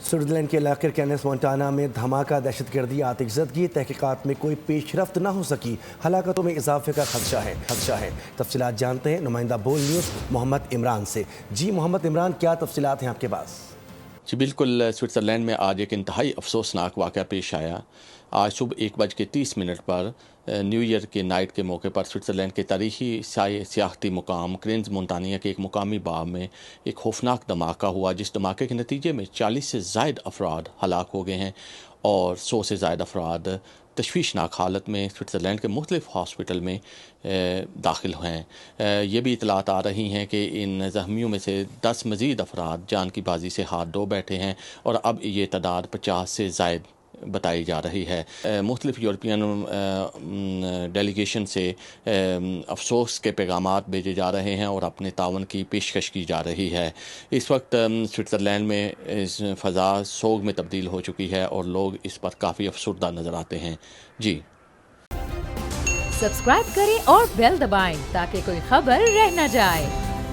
Switzerland کے علاقے کینس Montana میں دھماکہ، دہشت گردی، آتش زدگی، تحقیقات میں کوئی پیش رفت نہ ہو سکی، ہلاکتوں میں اضافے کا خدشہ ہے۔ تفصیلات جانتے ہیں نمائندہ بول نیوز محمد عمران سے۔ جی محمد عمران، کیا تفصیلات ہیں آپ کے پاس؟ جی بالکل، سوئٹزرلینڈ میں آج ایک انتہائی افسوسناک واقعہ پیش آیا۔ آج صبح 1:30 پر نیو ایئر کے نائٹ کے موقع پر سوئٹزرلینڈ کے تاریخی سیاحتی مقام کرینز مونٹانیا کے ایک مقامی باغ میں ایک خوفناک دھماکہ ہوا، جس دھماکے کے نتیجے میں 40 سے زائد افراد ہلاک ہو گئے ہیں اور 100 سے زائد افراد تشویشناک حالت میں سوئٹزرلینڈ کے مختلف ہاسپٹل میں داخل ہیں۔ یہ بھی اطلاعات آ رہی ہیں کہ ان زخمیوں میں سے 10 مزید افراد جان کی بازی سے ہاتھ دھو بیٹھے ہیں اور اب یہ تعداد 50 سے زائد بتائی جا رہی ہے۔ مختلف یورپین ڈیلیگیشن سے افسوس کے پیغامات بھیجے جا رہے ہیں اور اپنے تعاون کی پیشکش کی جا رہی ہے۔ اس وقت سوئٹزرلینڈ میں فضا سوگ میں تبدیل ہو چکی ہے اور لوگ اس پر کافی افسردہ نظر آتے ہیں۔ جی سبسکرائب کریں اور بیل دبائیں تاکہ کوئی خبر رہ نہ جائے۔